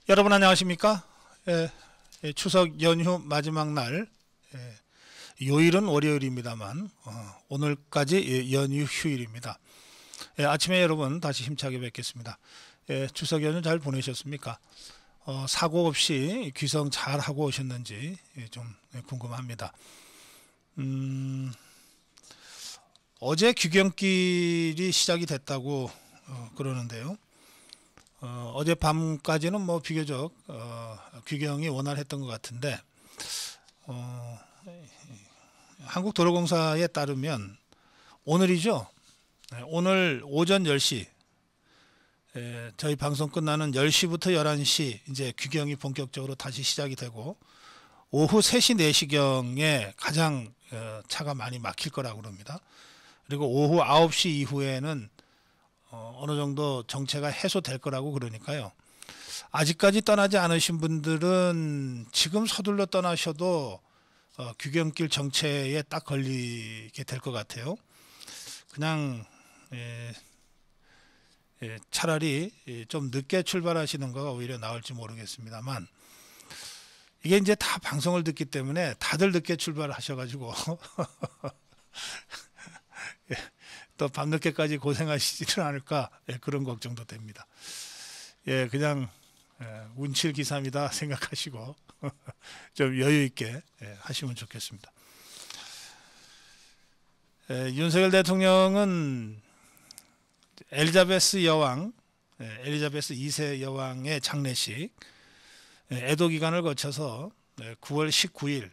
여러분 안녕하십니까? 추석 연휴 마지막 날, 요일은 월요일입니다만 오늘까지 연휴 휴일입니다. 아침에 여러분 다시 힘차게 뵙겠습니다. 추석 연휴 잘 보내셨습니까? 사고 없이 귀성 잘 하고 오셨는지 좀 궁금합니다. 어제 귀경길이 시작이 됐다고 그러는데요. 어젯밤까지는 뭐 비교적 귀경이 원활했던 것 같은데 한국도로공사에 따르면 오늘이죠. 오늘 오전 10시 저희 방송 끝나는 10시부터 11시 이제 귀경이 본격적으로 다시 시작이 되고 오후 3시 4시경에 가장 차가 많이 막힐 거라고 그럽니다. 그리고 오후 9시 이후에는 어느 정도 정체가 해소될 거라고 그러니까요. 아직까지 떠나지 않으신 분들은 지금 서둘러 떠나셔도 귀경길 정체에 딱 걸리게 될 것 같아요. 그냥 차라리 좀 늦게 출발하시는 거가 오히려 나을지 모르겠습니다만 이게 이제 다 방송을 듣기 때문에 다들 늦게 출발하셔가지고 또 밤늦게까지 고생하시지는 않을까 그런 걱정도 됩니다. 그냥 운칠기삼이다 생각하시고 좀 여유 있게 하시면 좋겠습니다. 윤석열 대통령은 엘리자베스 여왕, 엘리자베스 2세 여왕의 장례식 애도 기간을 거쳐서 9월 19일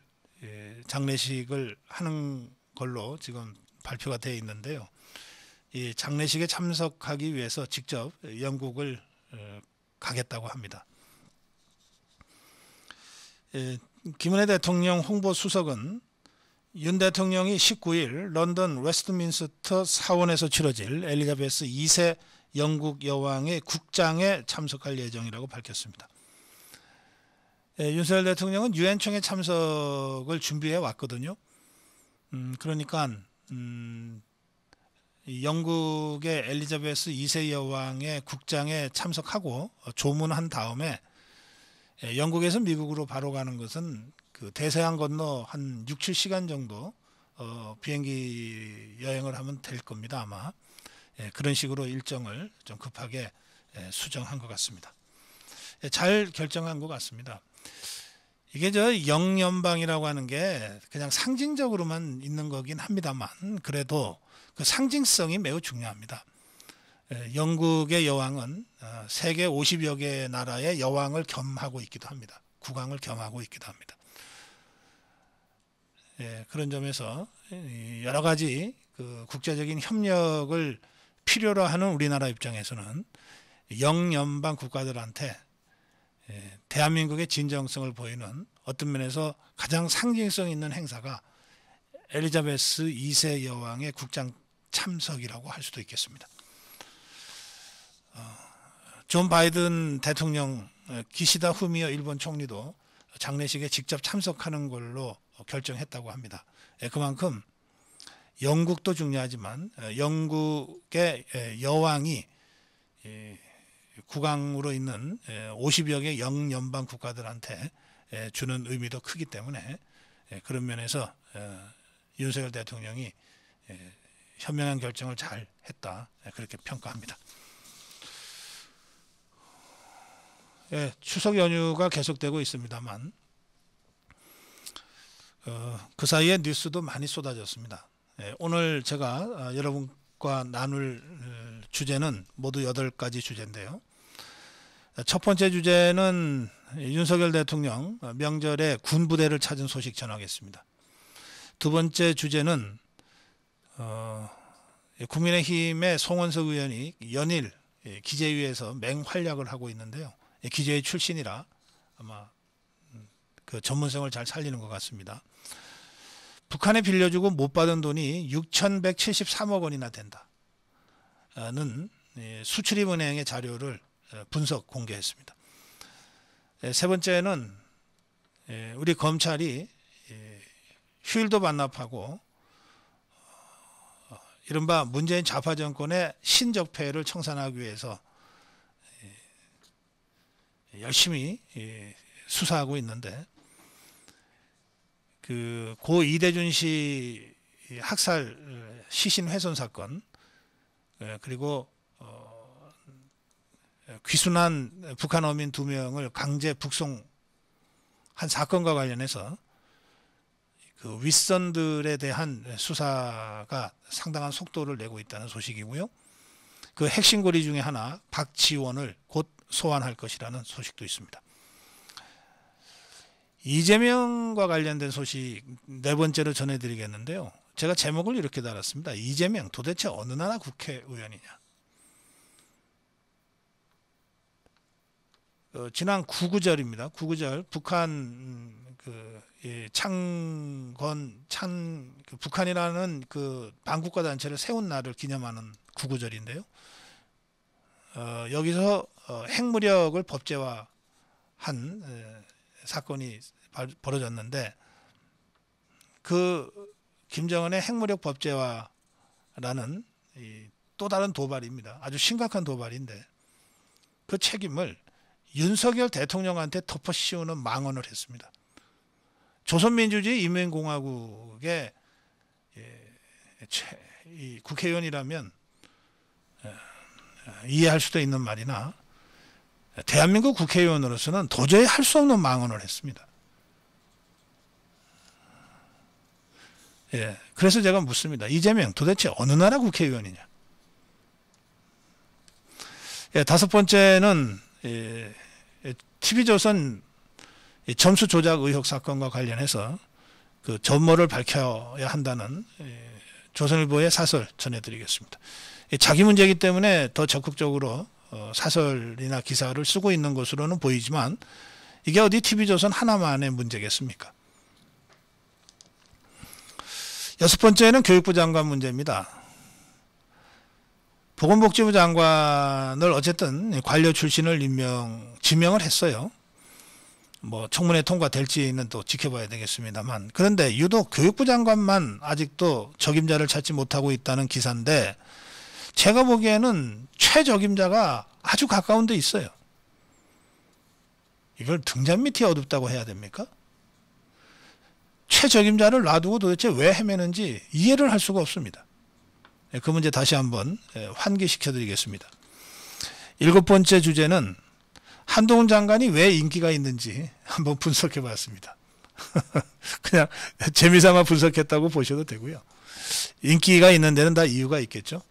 장례식을 하는 걸로 지금 발표가 되어 있는데요. 이 장례식에 참석하기 위해서 직접 영국을 가겠다고 합니다. 김은혜 대통령 홍보수석은 윤 대통령이 19일 런던 웨스트민스터 사원에서 치러질 엘리자베스 2세 영국 여왕의 국장에 참석할 예정이라고 밝혔습니다. 윤석열 대통령은 유엔총회 참석을 준비해 왔거든요. 그러니까 영국의 엘리자베스 2세 여왕의 국장에 참석하고 조문한 다음에 영국에서 미국으로 바로 가는 것은 그 대서양 건너 한 6, 7시간 정도 비행기 여행을 하면 될 겁니다. 아마 그런 식으로 일정을 좀 급하게 수정한 것 같습니다. 잘 결정한 것 같습니다. 이게 저 영연방이라고 하는 게 그냥 상징적으로만 있는 거긴 합니다만 그래도 그 상징성이 매우 중요합니다. 영국의 여왕은 세계 50여 개 나라의 여왕을 겸하고 있기도 합니다. 국왕을 겸하고 있기도 합니다. 그런 점에서 여러 가지 그 국제적인 협력을 필요로 하는 우리나라 입장에서는 영연방 국가들한테 대한민국의 진정성을 보이는 어떤 면에서 가장 상징성 있는 행사가 엘리자베스 2세 여왕의 국장 참석이라고 할 수도 있겠습니다. 존 바이든 대통령, 기시다 후미오 일본 총리도 장례식에 직접 참석하는 걸로 결정했다고 합니다. 그만큼 영국도 중요하지만 영국의 여왕이 국왕으로 있는 50여 개 영연방 국가들한테 주는 의미도 크기 때문에 그런 면에서 윤석열 대통령이 현명한 결정을 잘 했다 그렇게 평가합니다. 추석 연휴가 계속되고 있습니다만 그 사이에 뉴스도 많이 쏟아졌습니다. 오늘 제가 여러분과 나눌 주제는 모두 8가지 주제인데요. 첫 번째 주제는 윤석열 대통령 명절에 군부대를 찾은 소식 전하겠습니다. 두 번째 주제는 국민의힘의 송원석 의원이 연일 기재위에서 맹활약을 하고 있는데요. 기재위 출신이라 아마 그 전문성을 잘 살리는 것 같습니다. 북한에 빌려주고 못 받은 돈이 6,173억 원이나 된다는 수출입은행의 자료를 분석 공개했습니다. 세 번째는 우리 검찰이 휴일도 반납하고 이른바 문재인 좌파 정권의 신적폐를 청산하기 위해서 열심히 수사하고 있는데 그 고 이대준 씨 학살 시신 훼손 사건 그리고 귀순한 북한 어민 2명을 강제 북송한 사건과 관련해서 그 윗선들에 대한 수사가 상당한 속도를 내고 있다는 소식이고요. 그 핵심 고리 중에 하나 박지원을 곧 소환할 것이라는 소식도 있습니다. 이재명과 관련된 소식 4번째로 전해드리겠는데요. 제가 제목을 이렇게 달았습니다. 이재명 도대체 어느 나라 국회의원이냐. 지난 9.9절입니다. 9.9절 북한 북한이라는 그 반국가 단체를 세운 날을 기념하는 9.9절인데요. 여기서 핵무력을 법제화한 사건이 벌어졌는데 그 김정은의 핵무력 법제화라는 또 다른 도발입니다. 아주 심각한 도발인데 그 책임을 윤석열 대통령한테 덮어씌우는 망언을 했습니다. 조선민주주의 인민공화국의 국회의원이라면 이해할 수도 있는 말이나 대한민국 국회의원으로서는 도저히 할 수 없는 망언을 했습니다. 그래서 제가 묻습니다. 이재명 도대체 어느 나라 국회의원이냐. 5번째는 TV조선 점수 조작 의혹 사건과 관련해서 그 전모를 밝혀야 한다는 조선일보의 사설 전해드리겠습니다. 자기 문제이기 때문에 더 적극적으로 사설이나 기사를 쓰고 있는 것으로는 보이지만 이게 어디 TV조선 하나만의 문제겠습니까? 6번째는 교육부 장관 문제입니다. 보건복지부 장관을 어쨌든 관료 출신을 지명을 했어요. 뭐 청문회 통과될지는 또 지켜봐야 되겠습니다만, 그런데 유독 교육부 장관만 아직도 적임자를 찾지 못하고 있다는 기사인데 제가 보기에는 최적임자가 아주 가까운 데 있어요. 이걸 등잔 밑이 어둡다고 해야 됩니까? 최적임자를 놔두고 도대체 왜 헤매는지 이해를 할 수가 없습니다. 그 문제 다시 한번 환기시켜 드리겠습니다. 7번째 주제는 한동훈 장관이 왜 인기가 있는지 한번 분석해 봤습니다. 그냥 재미삼아 분석했다고 보셔도 되고요. 인기가 있는 데는 다 이유가 있겠죠.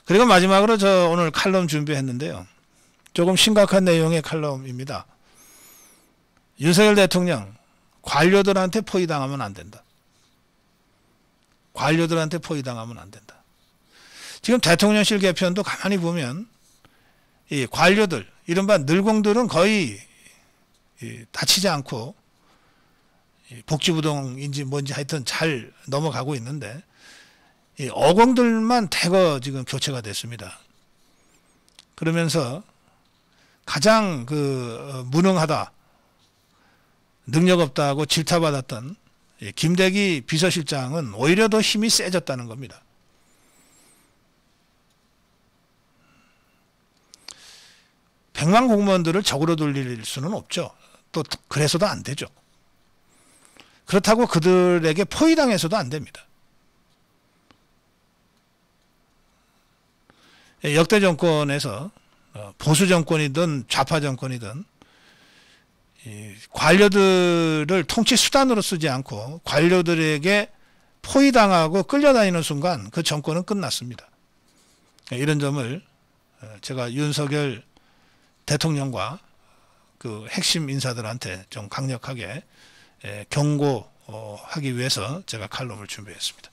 그리고 마지막으로 저 오늘 칼럼 준비했는데요. 조금 심각한 내용의 칼럼입니다. 윤석열 대통령 관료들한테 포위당하면 안 된다. 관료들한테 포위당하면 안 된다. 지금 대통령실 개편도 가만히 보면 이 관료들, 이른바 늘공들은 거의 다치지 않고 복지부동인지 뭔지 하여튼 잘 넘어가고 있는데 이 어공들만 대거 지금 교체가 됐습니다. 그러면서 가장 무능하다, 능력 없다고 질타받았던 김대기 비서실장은 오히려 더 힘이 세졌다는 겁니다. 백만 공무원들을 적으로 돌릴 수는 없죠. 또 그래서도 안 되죠. 그렇다고 그들에게 포위당해서도 안 됩니다. 역대 정권에서 보수 정권이든 좌파 정권이든 관료들을 통치 수단으로 쓰지 않고 관료들에게 포위당하고 끌려다니는 순간 그 정권은 끝났습니다. 이런 점을 제가 윤석열 대통령과 그 핵심 인사들한테 좀 강력하게 경고하기 위해서 제가 칼럼을 준비했습니다.